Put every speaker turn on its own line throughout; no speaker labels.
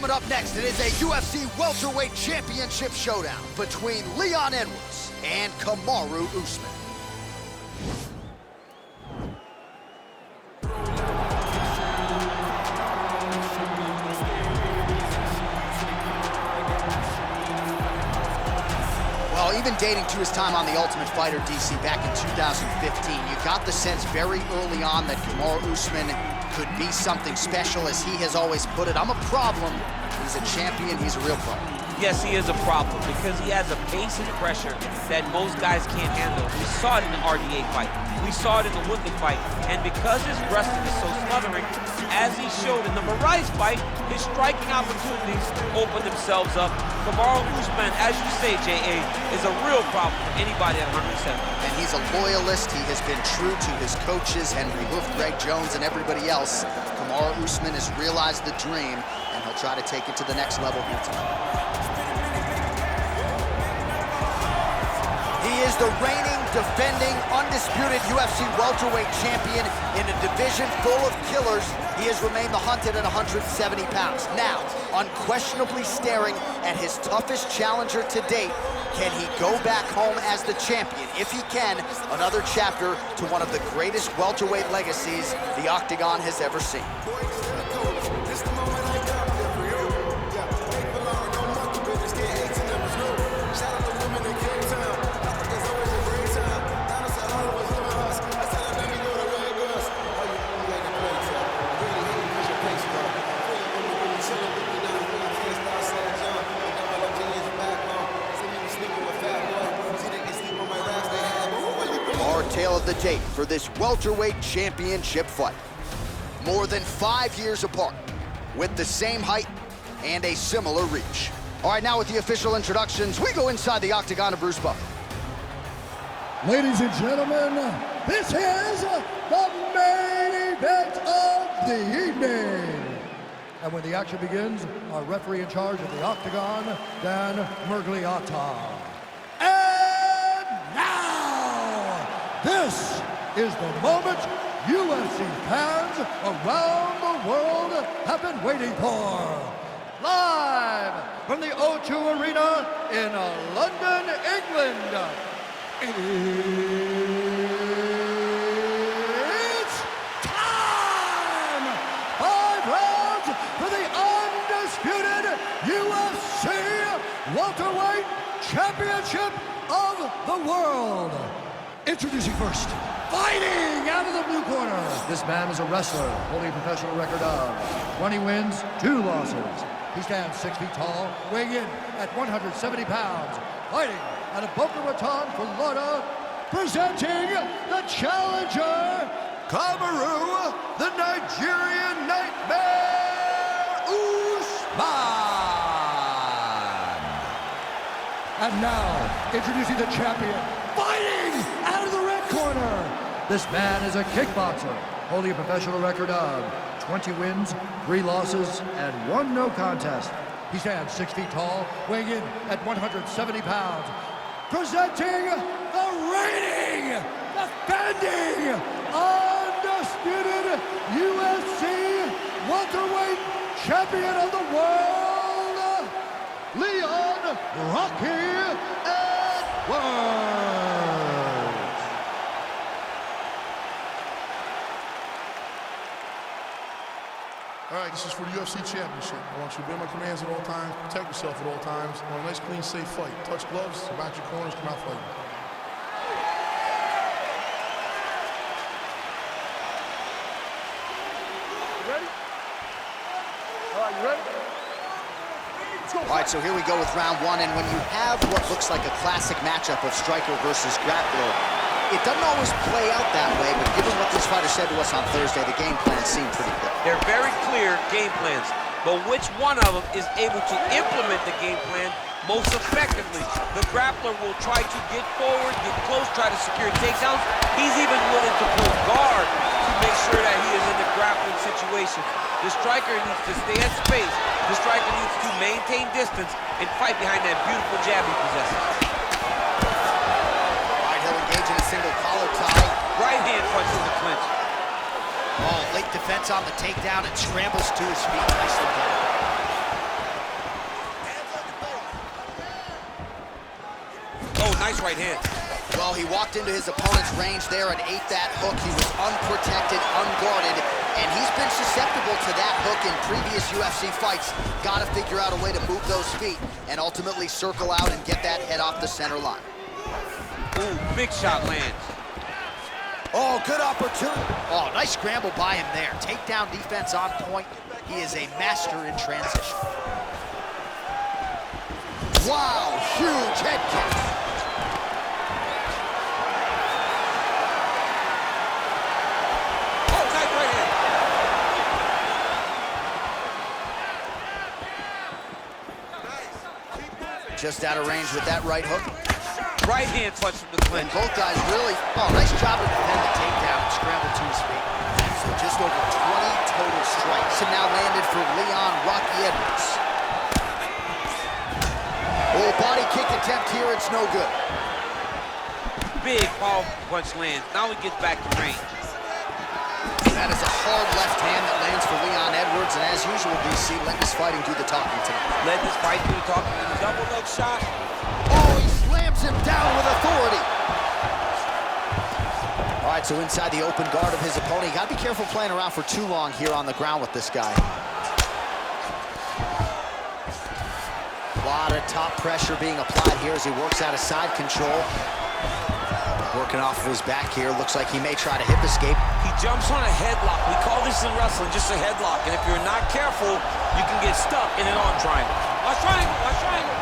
Coming up next, it is a UFC Welterweight Championship showdown between Leon Edwards and Kamaru Usman. Well, even dating to his time on The Ultimate Fighter, DC, back in 2015, you got the sense very early on that Kamaru Usman could be something special, as he has always put it. I'm a problem. He's a champion. He's a real problem.
Yes, he is a problem because he has a pace and pressure that most guys can't handle. We saw it in the RDA fight. We saw it in the Woodley fight. And because his wrestling is so smothering, as he showed in the Marais fight, his striking opportunities open themselves up. Kamaru Usman, as you say, J.A., is a real problem for anybody at 107.
And he's a loyalist. He has been true to his coaches, Henry Hoof, Greg Jones, and everybody else. Kamaru Usman has realized the dream, and he'll try to take it to the next level here tonight. He is the reigning, defending, undisputed UFC Welterweight Champion in a division full of killers. He has remained the hunted at 170 pounds. Now, unquestionably staring at his toughest challenger to date. Can he go back home as the champion? If he can, another chapter to one of the greatest welterweight legacies the Octagon has ever seen. Tale of the tape for this welterweight championship fight. More than 5 years apart, with the same height and a similar reach. All right, now with the official introductions, we go inside the Octagon of Bruce Buffer.
Ladies and gentlemen, this is the main event of the evening. And when the action begins, our referee in charge of the Octagon, Dan Mergliata. This is the moment UFC fans around the world have been waiting for. Live from the O2 Arena in London, England. It's time! 5 rounds for the undisputed UFC Welterweight Championship of the world. Introducing first, fighting out of the blue corner. This man is a wrestler, holding a professional record of 20 wins, 2 losses. He stands 6 feet tall, weighing in at 170 pounds. Fighting out of Boca Raton, Florida, presenting the challenger, Kamaru, the Nigerian Nightmare Usman. And now, introducing the champion, fighting out of the red corner. This man is a kickboxer, holding a professional record of 20 wins, 3 losses, and 1 no contest. He stands 6 feet tall, weighing in at 170 pounds. Presenting the reigning, defending, undisputed UFC welterweight champion of the world, Leon Rocky Edwards.
All right, this is for the UFC Championship. I want you to obey my commands at all times, protect yourself at all times. I want a nice, clean, safe fight. Touch gloves, back your corners, come out fighting. You ready? All right, you ready?
All right, so here we go with round 1, and when you have what looks like a classic matchup of striker versus grappler, it doesn't always play out that way, but given what these fighters said to us on Thursday, the game plan seemed pretty clear.
They're very clear game plans, but which one of them is able to implement the game plan most effectively? The grappler will try to get forward, get close, try to secure takedowns. He's even willing to pull guard to make sure that he is in the grappling situation. The striker needs to stay at space. The striker needs to maintain distance and fight behind that beautiful jab he possesses.
In a single collar tie.
Right hand punch in the clinch.
Oh, late defense on the takedown and scrambles to his feet. Nicely done.
Nice right hand.
Well, he walked into his opponent's range there and ate that hook. He was unprotected, unguarded, and he's been susceptible to that hook in previous UFC fights. Got to figure out a way to move those feet and ultimately circle out and get that head off the center line.
Ooh, big shot lands.
Oh, good opportunity. Oh, nice scramble by him there. Takedown defense on point. He is a master in transition. Wow, huge head kick.
Oh, nice right hand.
Just out of range with that right hook.
Right hand punch from the
And
clinch.
both guys really, nice job of defending the takedown and scramble to his feet. So just over 20 total strikes. And now landed for Leon Rocky Edwards. Oh, body kick attempt here, it's no good.
Big powerful punch lands. Now he gets back to range.
That is a hard left hand that lands for Leon Edwards. And as usual, DC, letting his fighting do the talking tonight.
Let this fight do the talking. And a double leg shot.
Oh, he slams him down with authority. All right, so inside the open guard of his opponent. You got to be careful playing around for too long here on the ground with this guy. A lot of top pressure being applied here as he works out of side control. Working off of his back here. Looks like he may try to hip escape.
He jumps on a headlock. We call this in wrestling just a headlock. And if you're not careful, you can get stuck in an arm triangle. Watch triangle, watch triangle.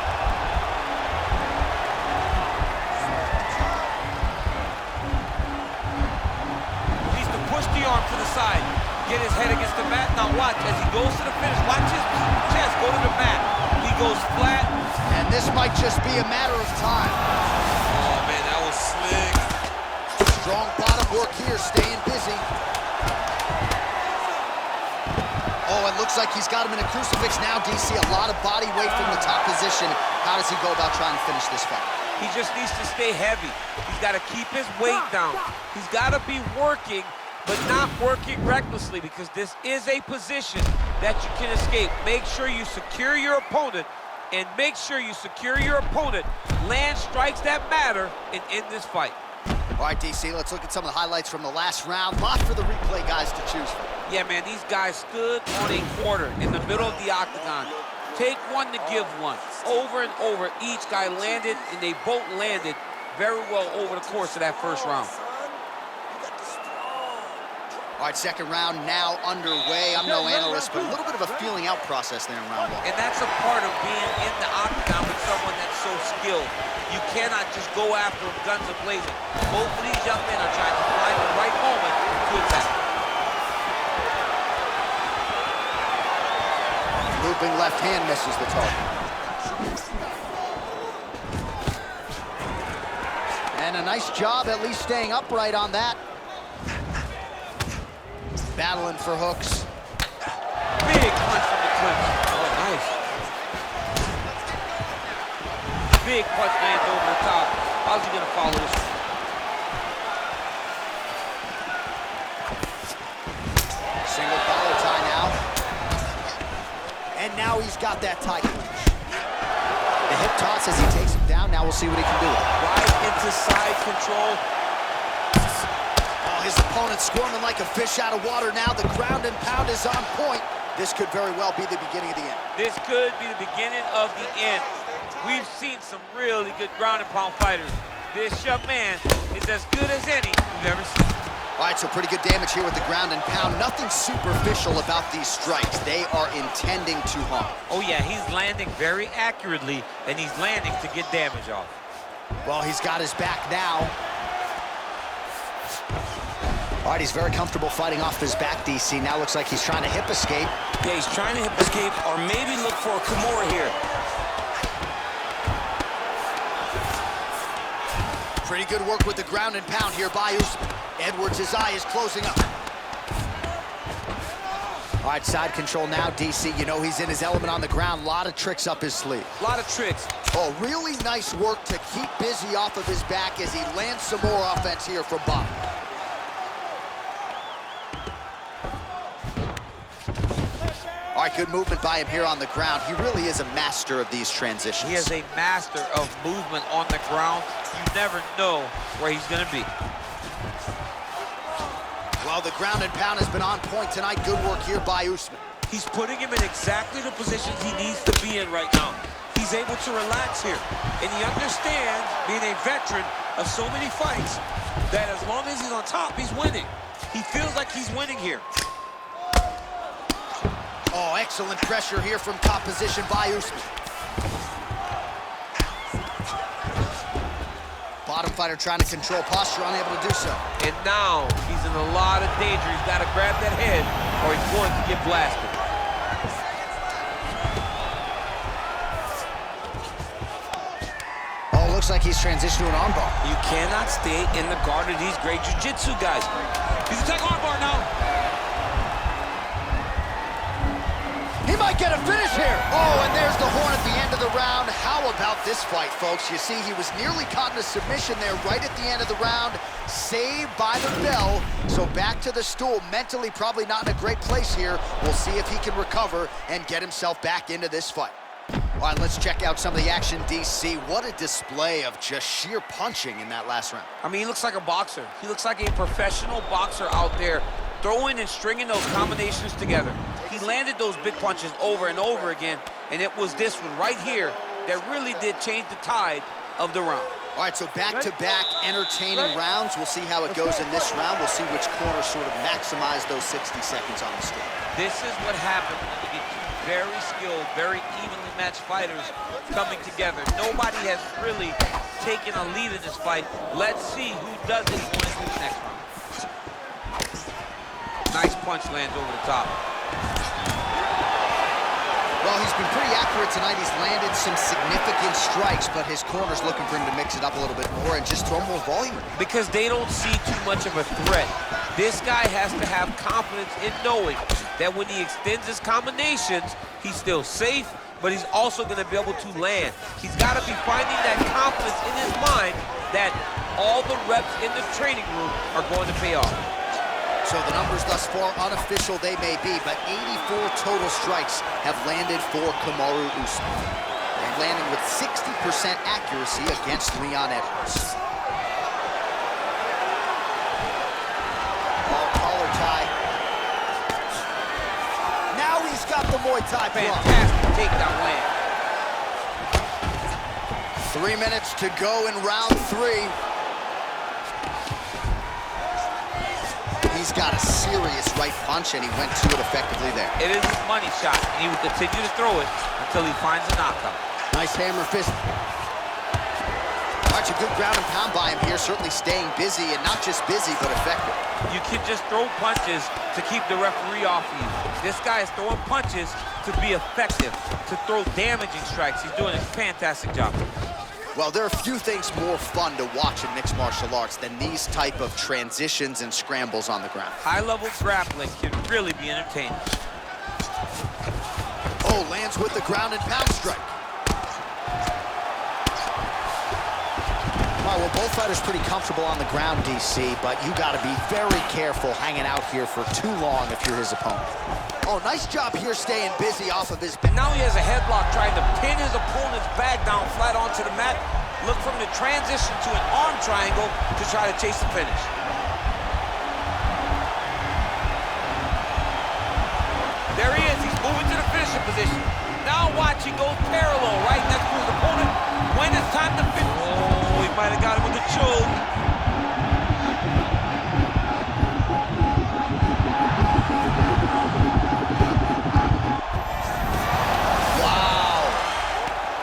Needs to push the arm to the side. Get his head against the mat. Now watch, as he goes to the finish, watch his chest go to the mat. He goes flat.
And this might just be a matter of time.
Oh man, that was slick.
Strong bottom work here, staying busy. Oh, it looks like he's got him in a crucifix now, DC. A lot of body weight from the top position. How does he go about trying to finish this fight?
He just needs to stay heavy. He's got to keep his weight down. He's got to be working, but not working recklessly, because this is a position that you can escape. Make sure you secure your opponent, and make sure you secure your opponent, land strikes that matter, and end this fight.
All right, DC, let's look at some of the highlights from the last round. Lots for the replay guys to choose from.
Yeah, man, these guys stood on a quarter in the middle of the octagon. Take one to give one. Over and over, each guy landed, and they both landed very well over the course of that first round.
All right, second round now underway. I'm no analyst, but a little bit of a feeling out process there in round one.
And that's a part of being in the octagon with someone that's so skilled. You cannot just go after them guns a-blazing. Both of these young men are trying to find the right moment to attack.
Looping left hand misses the target. And a nice job at least staying upright on that. Battling for hooks.
Big punch from the clinch. Oh, nice. Big punch lands over the top. How's he gonna follow this?
Single collar tie now. And now he's got that tie clinch. The hip toss as he takes him down. Now we'll see what he can do.
Right into side control.
His opponent squirming like a fish out of water now. The ground and pound is on point. This could very well be the beginning of the end.
This could be the beginning of the end. We've seen some really good ground and pound fighters. This young man is as good as any we've ever seen.
All right, so pretty good damage here with the ground and pound. Nothing superficial about these strikes. They are intending to harm.
Oh yeah, he's landing very accurately, and he's landing to get damage off.
Well, he's got his back now. All right, he's very comfortable fighting off his back, DC. Now looks like he's trying to hip escape.
Yeah, he's trying to hip escape or maybe look for a Kimura here.
Pretty good work with the ground and pound here by Usman. Edwards' eye is closing up. All right, side control now, DC. You know he's in his element on the ground. A lot of tricks up his sleeve.
A lot of tricks.
Oh, really nice work to keep busy off of his back as he lands some more offense here from bottom. All right, right, good movement by him here on the ground. He really is a master of these transitions.
He is a master of movement on the ground. You never know where he's gonna be.
Well, the ground and pound has been on point tonight. Good work here by Usman.
He's putting him in exactly the positions he needs to be in right now. He's able to relax here. And he understands, being a veteran of so many fights, that as long as he's on top, he's winning. He feels like he's winning here.
Oh, excellent pressure here from top position by Usman. Bottom fighter trying to control posture, unable to do so.
And now he's in a lot of danger. He's got to grab that head or he's going to get blasted.
Oh, looks like he's transitioned to an armbar.
You cannot stay in the guard of these great jiu-jitsu guys. He's attacking armbar now.
He might get a finish here. Oh, and there's the horn at the end of the round. How about this fight, folks? You see, he was nearly caught in a submission there right at the end of the round. Saved by the bell. So back to the stool. Mentally probably not in a great place here. We'll see if he can recover and get himself back into this fight. All right, let's check out some of the action, DC. What a display of just sheer punching in that last round.
I mean, he looks like a boxer. He looks like a professional boxer out there, throwing and stringing those combinations together. He landed those big punches over and over again, and it was this one right here that really did change the tide of the round.
All right, so back-to-back entertaining rounds. We'll see how it goes in this round. We'll see which corner sort of maximize those 60 seconds on the scale.
This is what happens when you get two very skilled, very evenly matched fighters coming together. Nobody has really taken a lead in this fight. Let's see who does it going into the next round. Nice punch lands over the top.
Well, he's been pretty accurate tonight. He's landed some significant strikes, but his corner's looking for him to mix it up a little bit more and just throw more volume.
Because they don't see too much of a threat. This guy has to have confidence in knowing that when he extends his combinations, he's still safe, but he's also going to be able to land. He's got to be finding that confidence in his mind that all the reps in the training room are going to pay off.
So the numbers thus far, unofficial they may be, but 84 total strikes have landed for Kamaru Usman. And landing with 60% accuracy against Leon Edwards. Oh, collar tie. Now he's got the Muay Thai block.
Fantastic takedown land.
3 minutes to go in round 3. He's got a serious right punch, and he went to it effectively there.
It is his money shot, and he will continue to throw it until he finds a knockout.
Nice hammer fist. All right, a good ground and pound by him here, certainly staying busy, and not just busy, but effective.
You can just throw punches to keep the referee off you. This guy is throwing punches to be effective, to throw damaging strikes. He's doing a fantastic job.
Well, there are few things more fun to watch in mixed martial arts than these type of transitions and scrambles on the ground.
High-level grappling can really be entertaining.
Oh, lands with the ground and pound strike. All right, well, both fighters pretty comfortable on the ground, DC, but you got to be very careful hanging out here for too long if you're his opponent. Oh, nice job here staying busy off of his...
And now he has a headlock trying to pin his opponent's back down flat onto the mat. Look for him to transition to an arm triangle to try to chase the finish. There he is. He's moving to the finishing position. Now watch, he goes parallel right next to his opponent. When it's time to finish... Oh, he might have got him with a choke.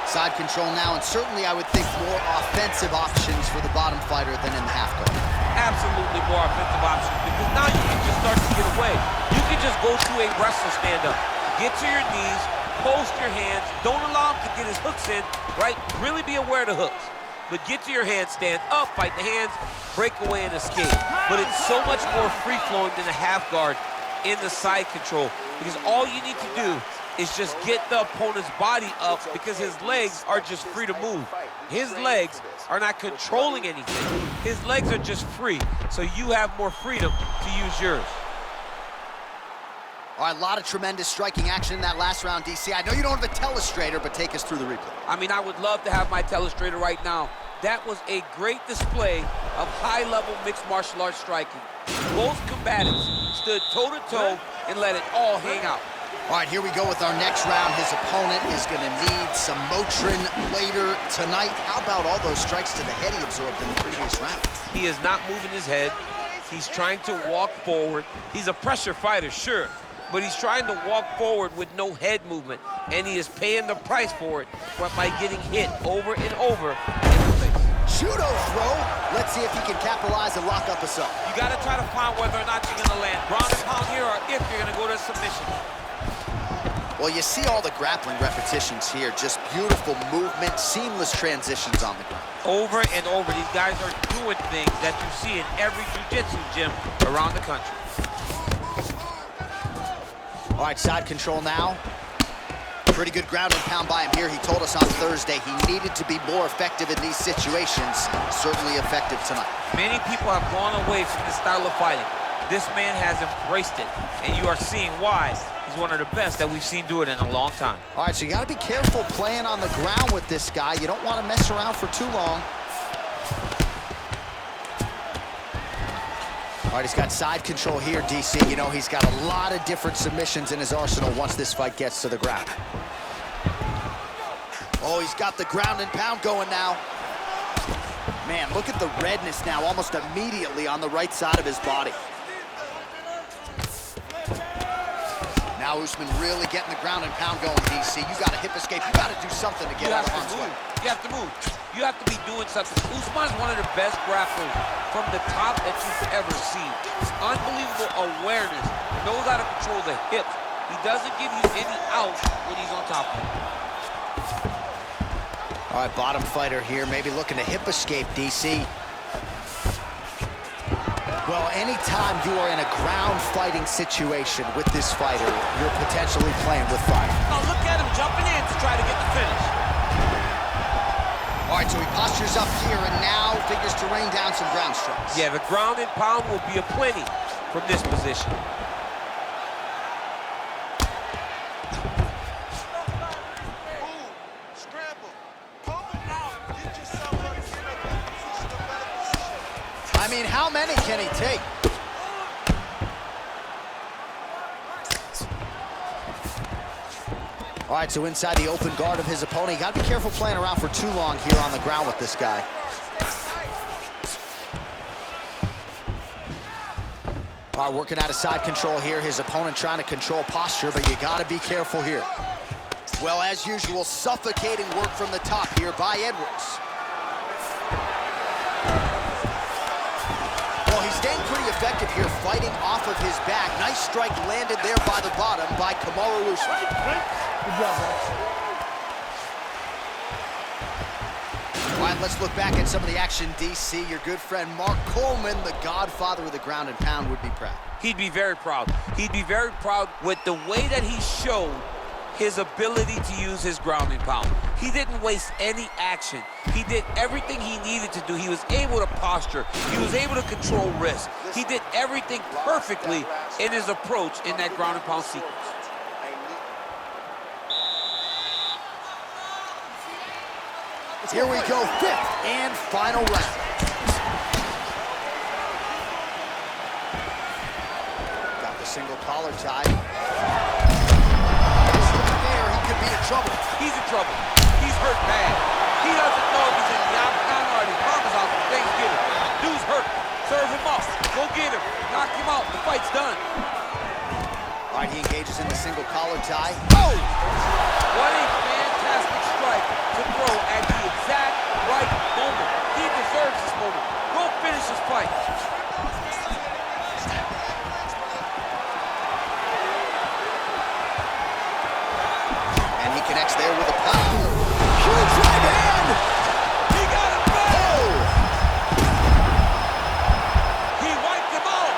Side control now, and certainly I would think more offensive options for the bottom fighter than in the half guard.
Absolutely more offensive options, because now you can just start to get away. You can just go to a wrestler stand-up. Get to your knees, post your hands, don't allow him to get his hooks in, right? Really be aware of the hooks. But get to your hands, stand up, fight the hands, break away and escape. But it's so much more free-flowing than the half guard in the side control, because all you need to do is just get the opponent's body up, because his legs are just free to move. His legs are not controlling anything. His legs are just free, so you have more freedom to use yours.
All right, a lot of tremendous striking action in that last round, DC. I know you don't have a telestrator, but take us through the replay.
I mean, I would love to have my telestrator right now. That was a great display of high-level mixed martial arts striking. Both combatants stood toe-to-toe and let it all hang out.
All right, here we go with our next round. His opponent is going to need some Motrin later tonight. How about all those strikes to the head he absorbed in the previous round?
He is not moving his head. He's trying to walk forward. He's a pressure fighter, sure, but he's trying to walk forward with no head movement, and he is paying the price for it by getting hit over and over in the face.
Judo throw. Let's see if he can capitalize and lock up a sub.
You got to try to find whether or not you're going to land ground and pound here or if you're going to go to submission.
Well, you see all the grappling repetitions here. Just beautiful movement, seamless transitions on the ground.
Over and over, these guys are doing things that you see in every jiu-jitsu gym around the country.
All right, side control now. Pretty good ground and pound by him here. He told us on Thursday he needed to be more effective in these situations. Certainly effective tonight.
Many people have gone away from this style of fighting. This man has embraced it, and you are seeing why. He's one of the best that we've seen do it in a long time.
All right, so you got to be careful playing on the ground with this guy. You don't want to mess around for too long. All right, he's got side control here, DC. You know, he's got a lot of different submissions in his arsenal once this fight gets to the ground. Oh, he's got the ground and pound going now. Man, look at the redness now, almost immediately on the right side of his body. Now Usman really getting the ground and pound going, DC. You got to hip escape. You got to do something to get out of harm's way.
You have to move. You have to be doing something. Usman is one of the best grapplers from the top that you've ever seen. Unbelievable awareness. Knows how to control the hips. He doesn't give you any out when he's on top of him.
All right, bottom fighter here, maybe looking to hip escape, DC. Well, anytime you are in a ground fighting situation with this fighter, you're potentially playing with fire.
Oh, look at him jumping in to try to get the finish.
All right, so he postures up here and now figures to rain down some ground strikes.
Yeah, the ground and pound will be aplenty from this position.
I mean, how many can he take? All right, so inside the open guard of his opponent, you got to be careful playing around for too long here on the ground with this guy. All right, working out of side control here. His opponent trying to control posture, but you got to be careful here. Well, as usual, suffocating work from the top here by Edwards. Well, he's staying pretty effective here, fighting off of his back. Nice strike landed there by the bottom by Kamaru Usman.
Good job, Max.
All right, let's look back at some of the action, DC. Your good friend Mark Coleman, the godfather of the ground and pound, would be proud.
He'd be very proud. He'd be very proud with the way that he showed his ability to use his ground and pound. He didn't waste any action. He did everything he needed to do. He was able to posture. He was able to control risk. He did everything perfectly in his approach in that ground and pound sequence.
Here we go, fifth and final round. Got the single collar tie. There, he could be in trouble.
He's in trouble. He's hurt bad. He doesn't know if he's in the outcome or his mama's house for Thanksgiving. Dude's hurt. Serve him up. Go get him. Knock him out. The fight's done.
All right, he engages in the single collar tie.
Oh! What a fantastic strike to throw at the exact right moment. He deserves this moment. Go finish his fight.
And he connects there with a pound. Huge right hand!
He got him back!
Oh!
He wiped him out!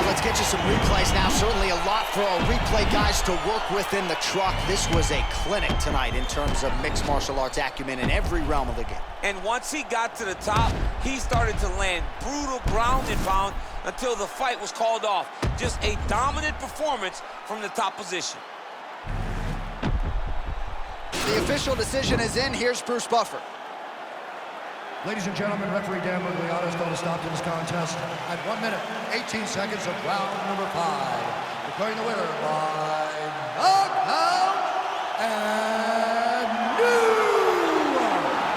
let's get you some replays now. Certainly a lot for our replay guys to work with in the truck. This was a clinic tonight in terms of mixed martial arts acumen in every realm of the game.
And once he got to the top, he started to land brutal ground and pound until the fight was called off. Just a dominant performance from the top position.
The official decision is in. Here's Bruce Buffer.
Ladies and gentlemen, referee Dan Mugliano has called a stop to this contest at 1 minute, 18 seconds of round number 5. Declaring the winner by knockout and new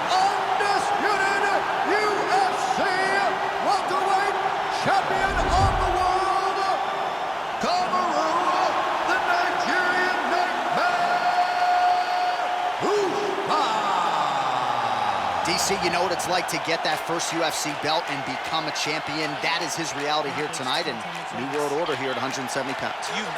undisputed UFC welterweight champion of the world, Kamaru, the Nigerian Nightmare Usman. DC, you know what it's like to get that first UFC belt and become a champion. That is his reality here tonight, and New World Order here at 170 pounds.